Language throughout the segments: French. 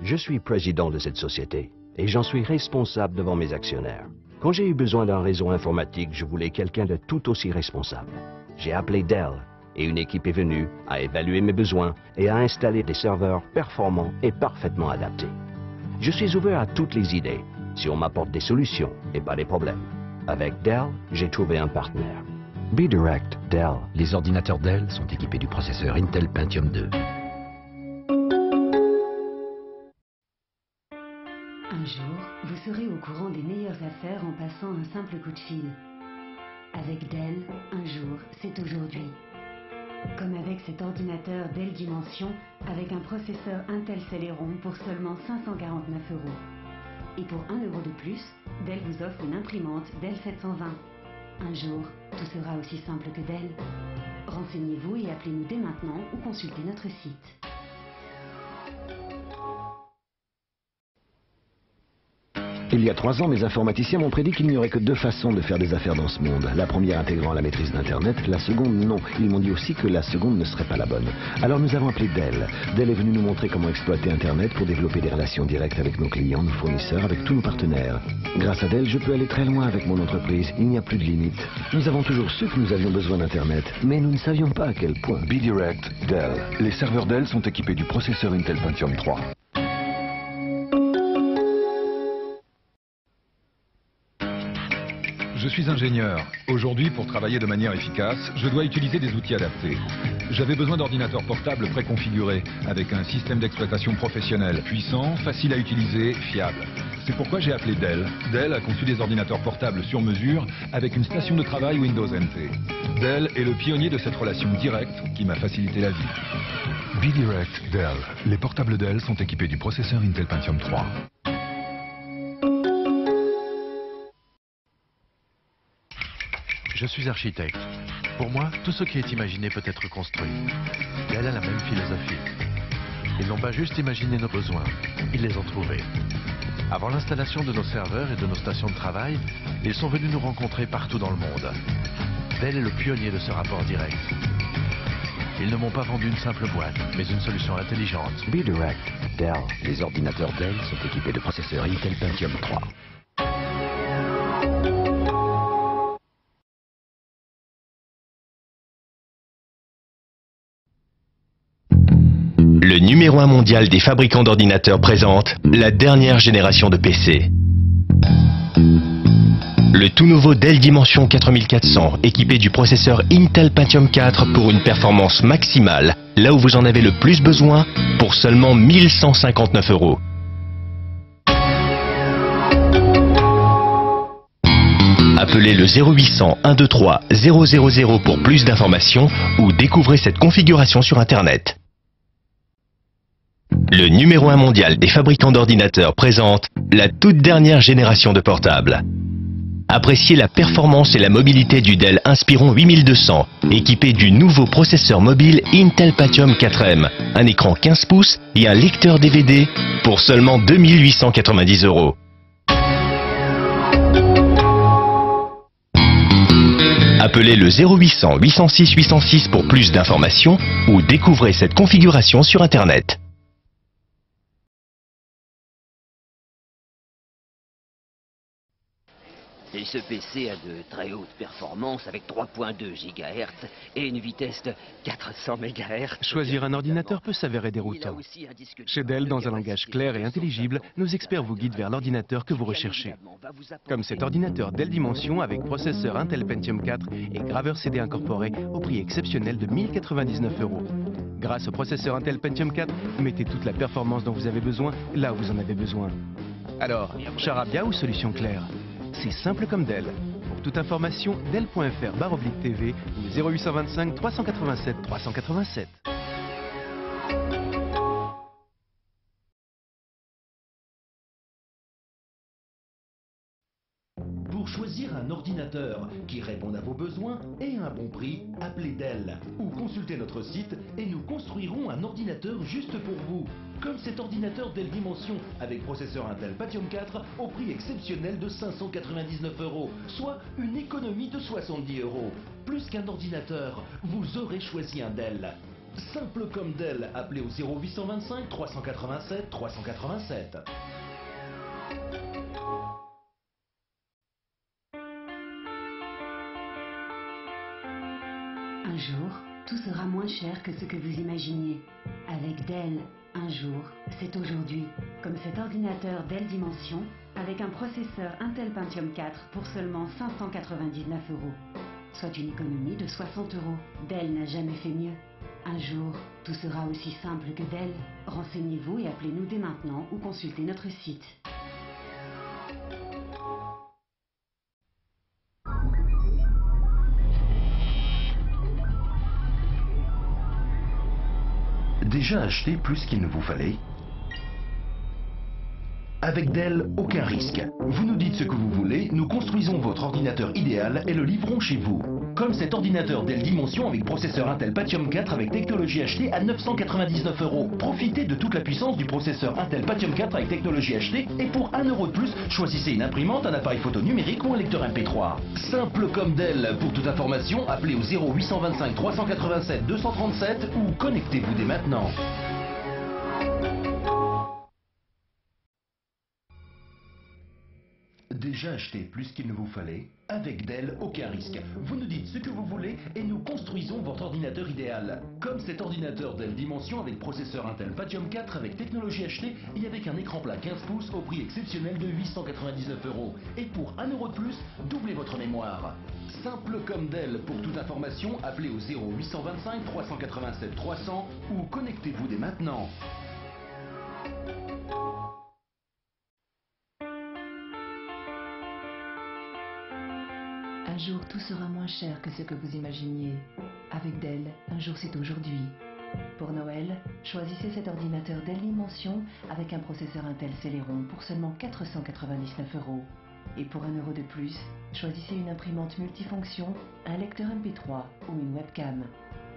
Je suis président de cette société et j'en suis responsable devant mes actionnaires. Quand j'ai eu besoin d'un réseau informatique, je voulais quelqu'un de tout aussi responsable. J'ai appelé Dell et une équipe est venue, a évalué mes besoins et a installé des serveurs performants et parfaitement adaptés. Je suis ouvert à toutes les idées si on m'apporte des solutions et pas des problèmes. Avec Dell, j'ai trouvé un partenaire. B-Direct Dell. Les ordinateurs Dell sont équipés du processeur Intel Pentium 2. Un jour, vous serez au courant des meilleures affaires en passant un simple coup de fil. Avec Dell, un jour, c'est aujourd'hui. Comme avec cet ordinateur Dell Dimension avec un processeur Intel Celeron pour seulement 549 €. Et pour 1 € de plus, Dell vous offre une imprimante Dell 720. Un jour, tout sera aussi simple que Dell. Renseignez-vous et appelez-nous dès maintenant ou consultez notre site. Il y a 3 ans, mes informaticiens m'ont prédit qu'il n'y aurait que 2 façons de faire des affaires dans ce monde. La première intégrant la maîtrise d'Internet, la seconde non. Ils m'ont dit aussi que la seconde ne serait pas la bonne. Alors nous avons appelé Dell. Dell est venu nous montrer comment exploiter Internet pour développer des relations directes avec nos clients, nos fournisseurs, avec tous nos partenaires. Grâce à Dell, je peux aller très loin avec mon entreprise. Il n'y a plus de limite. Nous avons toujours su que nous avions besoin d'Internet, mais nous ne savions pas à quel point. B-Direct Dell. Les serveurs Dell sont équipés du processeur Intel Pentium 3. Je suis ingénieur. Aujourd'hui, pour travailler de manière efficace, je dois utiliser des outils adaptés. J'avais besoin d'ordinateurs portables préconfigurés, avec un système d'exploitation professionnel, puissant, facile à utiliser, fiable. C'est pourquoi j'ai appelé Dell. Dell a conçu des ordinateurs portables sur mesure, avec une station de travail Windows NT. Dell est le pionnier de cette relation directe qui m'a facilité la vie. B-Direct Dell. Les portables Dell sont équipés du processeur Intel Pentium 3. Je suis architecte. Pour moi, tout ce qui est imaginé peut être construit. Dell a la même philosophie. Ils n'ont pas juste imaginé nos besoins, ils les ont trouvés. Avant l'installation de nos serveurs et de nos stations de travail, ils sont venus nous rencontrer partout dans le monde. Dell est le pionnier de ce rapport direct. Ils ne m'ont pas vendu une simple boîte, mais une solution intelligente. B-Direct Dell. Les ordinateurs Dell sont équipés de processeurs Intel Pentium 3. Le numéro 1 mondial des fabricants d'ordinateurs présente la dernière génération de PC. Le tout nouveau Dell Dimension 4400, équipé du processeur Intel Pentium 4 pour une performance maximale, là où vous en avez le plus besoin, pour seulement 1159 €. Appelez le 0800 123 000 pour plus d'informations ou découvrez cette configuration sur Internet. Le numéro 1 mondial des fabricants d'ordinateurs présente la toute dernière génération de portables. Appréciez la performance et la mobilité du Dell Inspiron 8200, équipé du nouveau processeur mobile Intel Pentium 4M, un écran 15 pouces et un lecteur DVD pour seulement 2890 €. Appelez le 0800 806 806 pour plus d'informations ou découvrez cette configuration sur Internet. Et ce PC a de très hautes performances avec 3.2 GHz et une vitesse de 400 MHz. Choisir un ordinateur peut s'avérer déroutant. Chez Dell, dans un langage clair et intelligible, nos experts vous guident vers l'ordinateur que vous recherchez. Comme cet ordinateur Dell Dimension avec processeur Intel Pentium 4 et graveur CD incorporé au prix exceptionnel de 1099 €. Grâce au processeur Intel Pentium 4, mettez toute la performance dont vous avez besoin là où vous en avez besoin. Alors, charabia ou solution claire? C'est simple comme Dell. Pour toute information, dell.fr/TV ou 0825 387 387. Pour choisir un ordinateur qui réponde à vos besoins et à un bon prix, appelez Dell ou consultez notre site et nous construirons un ordinateur juste pour vous. Comme cet ordinateur Dell Dimension avec processeur Intel Pentium 4 au prix exceptionnel de 599 €, soit une économie de 70 €. Plus qu'un ordinateur, vous aurez choisi un Dell. Simple comme Dell, appelez au 0825 387 387. Un jour, tout sera moins cher que ce que vous imaginiez. Avec Dell, un jour, c'est aujourd'hui. Comme cet ordinateur Dell Dimension, avec un processeur Intel Pentium 4 pour seulement 599 €. Soit une économie de 60 €. Dell n'a jamais fait mieux. Un jour, tout sera aussi simple que Dell. Renseignez-vous et appelez-nous dès maintenant ou consultez notre site. Déjà acheté plus qu'il ne vous fallait? Avec Dell, aucun risque. Vous nous dites ce que vous voulez, nous construisons votre ordinateur idéal et le livrons chez vous. Comme cet ordinateur Dell Dimension avec processeur Intel Pentium 4 avec technologie HD à 999 €. Profitez de toute la puissance du processeur Intel Pentium 4 avec technologie HD et pour 1 € de plus, choisissez une imprimante, un appareil photo numérique ou un lecteur MP3. Simple comme Dell. Pour toute information, appelez au 0825 387 237 ou connectez-vous dès maintenant. Déjà acheté plus qu'il ne vous fallait? Avec Dell, aucun risque. Vous nous dites ce que vous voulez et nous construisons votre ordinateur idéal. Comme cet ordinateur Dell Dimension avec processeur Intel Pentium 4 avec technologie HD et avec un écran plat 15 pouces au prix exceptionnel de 899 €. Et pour 1 € de plus, doublez votre mémoire. Simple comme Dell. Pour toute information, appelez au 0825 387 300 ou connectez-vous dès maintenant. Un jour, tout sera moins cher que ce que vous imaginiez. Avec Dell, un jour c'est aujourd'hui. Pour Noël, choisissez cet ordinateur Dell Dimension avec un processeur Intel Celeron pour seulement 499 €. Et pour 1 € de plus, choisissez une imprimante multifonction, un lecteur MP3 ou une webcam.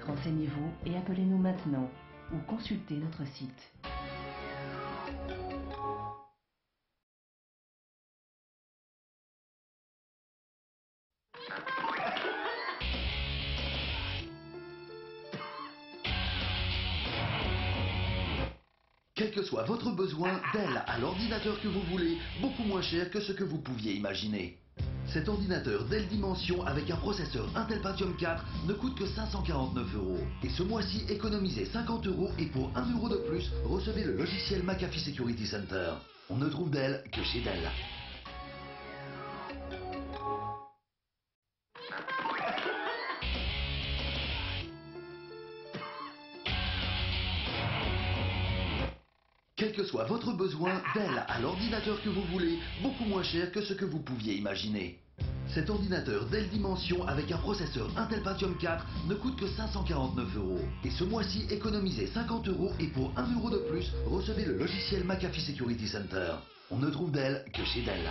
Renseignez-vous et appelez-nous maintenant ou consultez notre site. Quel que soit votre besoin, Dell a l'ordinateur que vous voulez, beaucoup moins cher que ce que vous pouviez imaginer. Cet ordinateur Dell Dimension avec un processeur Intel Pentium 4 ne coûte que 549 €. Et ce mois-ci, économisez 50 € et pour 1 € de plus, recevez le logiciel McAfee Security Center. On ne trouve Dell que chez Dell. Quel que soit votre besoin, Dell a l'ordinateur que vous voulez, beaucoup moins cher que ce que vous pouviez imaginer. Cet ordinateur Dell Dimension avec un processeur Intel Pentium 4 ne coûte que 549 €. Et ce mois-ci, économisez 50 € et pour 1 € de plus, recevez le logiciel McAfee Security Center. On ne trouve Dell que chez Dell.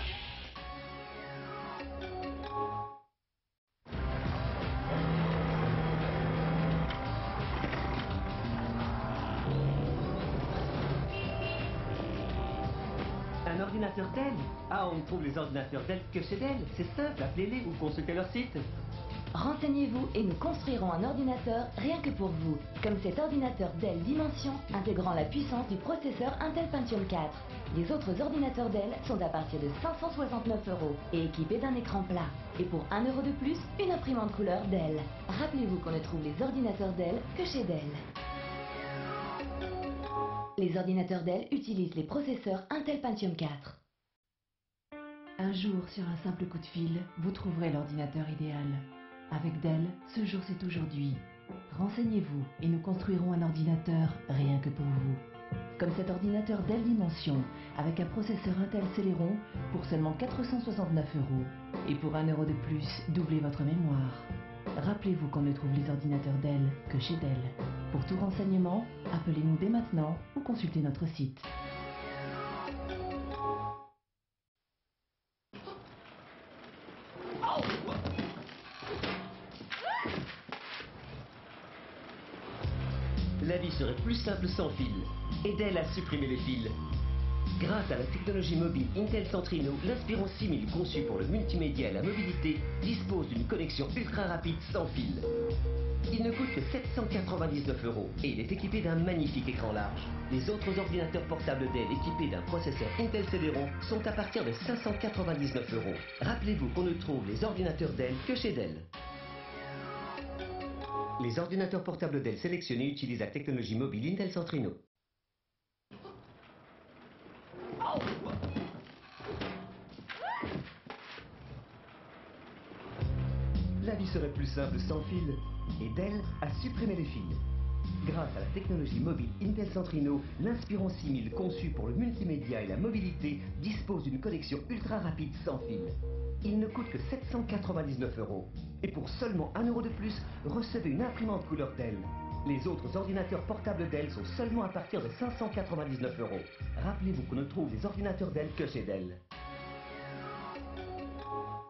Un ordinateur Dell? Ah, on ne trouve les ordinateurs Dell que chez Dell. C'est simple, appelez-les ou consultez leur site. Renseignez-vous et nous construirons un ordinateur rien que pour vous. Comme cet ordinateur Dell Dimension intégrant la puissance du processeur Intel Pentium 4. Les autres ordinateurs Dell sont à partir de 569 € et équipés d'un écran plat. Et pour 1 € de plus, une imprimante couleur Dell. Rappelez-vous qu'on ne trouve les ordinateurs Dell que chez Dell. Les ordinateurs Dell utilisent les processeurs Intel Pentium 4. Un jour, sur un simple coup de fil, vous trouverez l'ordinateur idéal. Avec Dell, ce jour c'est aujourd'hui. Renseignez-vous et nous construirons un ordinateur rien que pour vous. Comme cet ordinateur Dell Dimension, avec un processeur Intel Celeron pour seulement 469 €. Et pour 1 € de plus, doublez votre mémoire. Rappelez-vous qu'on ne trouve les ordinateurs Dell que chez Dell. Pour tout renseignement, appelez-nous dès maintenant ou consultez notre site. La vie serait plus simple sans fil. Et Dell a supprimé les fils. Grâce à la technologie mobile Intel Centrino, l'Inspiron 6000 conçu pour le multimédia et la mobilité dispose d'une connexion ultra rapide sans fil. Il ne coûte que 799 € et il est équipé d'un magnifique écran large. Les autres ordinateurs portables Dell équipés d'un processeur Intel Celeron sont à partir de 599 €. Rappelez-vous qu'on ne trouve les ordinateurs Dell que chez Dell. Les ordinateurs portables Dell sélectionnés utilisent la technologie mobile Intel Centrino. La vie serait plus simple sans fil, et Dell a supprimé les fils. Grâce à la technologie mobile Intel Centrino, l'Inspiron 6000 conçu pour le multimédia et la mobilité dispose d'une connexion ultra rapide sans fil. Il ne coûte que 799 €. Et pour seulement 1 € de plus, recevez une imprimante couleur Dell. Les autres ordinateurs portables Dell sont seulement à partir de 599 €. Rappelez-vous qu'on ne trouve les ordinateurs Dell que chez Dell.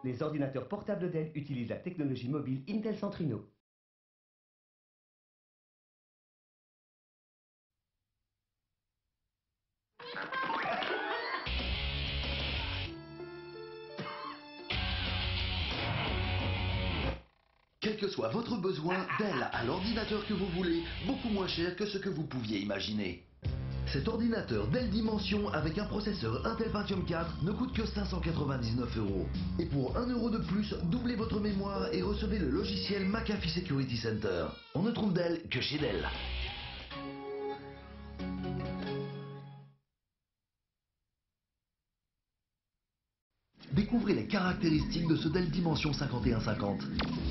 Les ordinateurs portables Dell utilisent la technologie mobile Intel Centrino. Quel que soit votre besoin, Dell a l'ordinateur que vous voulez, beaucoup moins cher que ce que vous pouviez imaginer. Cet ordinateur Dell Dimension avec un processeur Intel Pentium 4 ne coûte que 599 €. Et pour 1 € de plus, doublez votre mémoire et recevez le logiciel McAfee Security Center. On ne trouve Dell que chez Dell. Découvrez les caractéristiques de ce Dell Dimension 5150.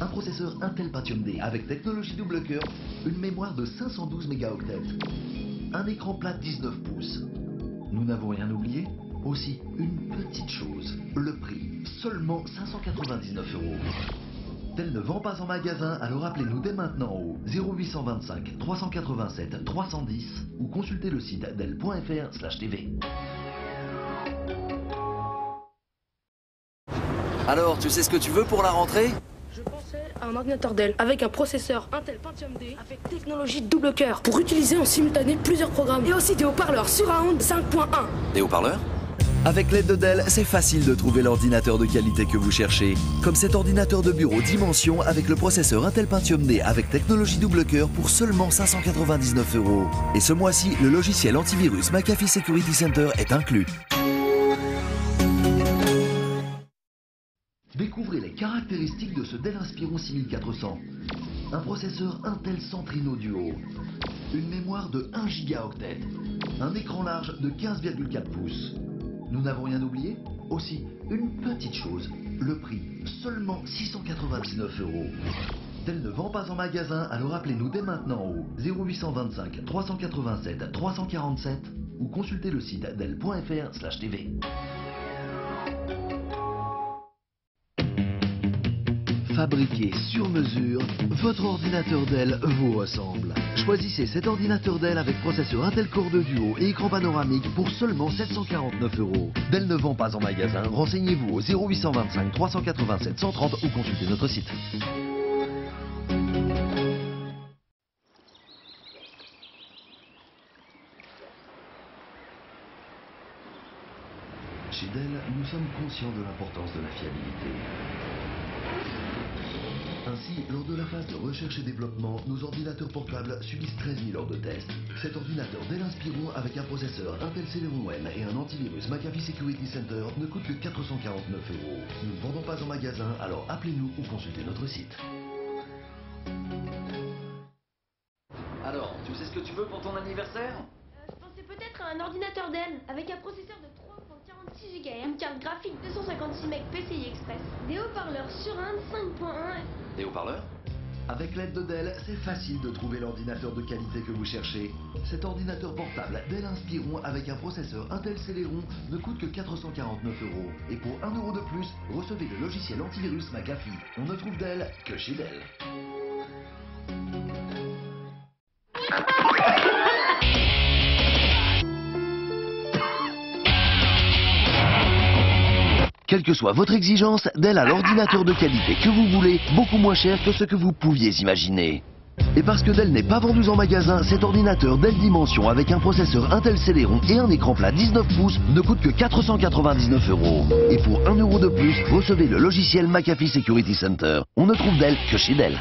Un processeur Intel Pentium D avec technologie double cœur, une mémoire de 512 mégaoctets, un écran plat 19 pouces. Nous n'avons rien oublié? Aussi, une petite chose, le prix, seulement 599 €. Dell ne vend pas en magasin, alors appelez-nous dès maintenant au 0825 387 310 ou consultez le site dell.fr/tv. Alors, tu sais ce que tu veux pour la rentrée? Je pensais à un ordinateur Dell avec un processeur Intel Pentium D avec technologie double cœur pour utiliser en simultané plusieurs programmes et aussi des haut-parleurs Surround 5.1. Des haut-parleurs? Avec l'aide de Dell, c'est facile de trouver l'ordinateur de qualité que vous cherchez. Comme cet ordinateur de bureau Dimension avec le processeur Intel Pentium D avec technologie double cœur pour seulement 599 €. Et ce mois-ci, le logiciel antivirus McAfee Security Center est inclus. Découvrez les caractéristiques de ce Dell Inspiron 6400. Un processeur Intel Centrino Duo, une mémoire de 1 gigaoctet, un écran large de 15,4 pouces. Nous n'avons rien oublié? Aussi, une petite chose, le prix, seulement 699 €. Dell ne vend pas en magasin, alors appelez-nous dès maintenant au 0825 387 347 ou consultez le site dell.fr/tv. Fabriqué sur mesure, votre ordinateur Dell vous ressemble. Choisissez cet ordinateur Dell avec processeur Intel Core 2 Duo et écran panoramique pour seulement 749 €. Dell ne vend pas en magasin, renseignez-vous au 0825 387 130 ou consultez notre site. Chez Dell, nous sommes conscients de l'importance de la fiabilité. Ainsi, lors de la phase de recherche et développement, nos ordinateurs portables subissent 13 000 heures de tests. Cet ordinateur Dell Inspiron avec un processeur Intel Celeron M et un antivirus McAfee Security Center ne coûte que 449 €. Nous ne vendons pas en magasin, alors appelez-nous ou consultez notre site. Alors, tu sais ce que tu veux pour ton anniversaire? Je pensais peut-être à un ordinateur Dell avec un processeur de 3.46 GHz, une carte graphique 256 MB PCI Express, des haut-parleurs Surround 5.1. Des haut-parleurs? Avec l'aide de Dell, c'est facile de trouver l'ordinateur de qualité que vous cherchez. Cet ordinateur portable Dell Inspiron avec un processeur Intel Celeron ne coûte que 449 €. Et pour 1 € de plus, recevez le logiciel antivirus McAfee. On ne trouve Dell que chez Dell. Quelle que soit votre exigence, Dell a l'ordinateur de qualité que vous voulez, beaucoup moins cher que ce que vous pouviez imaginer. Et parce que Dell n'est pas vendu en magasin, cet ordinateur Dell Dimension avec un processeur Intel Celeron et un écran plat 19 pouces ne coûte que 499 €. Et pour 1 € de plus, recevez le logiciel McAfee Security Center. On ne trouve Dell que chez Dell.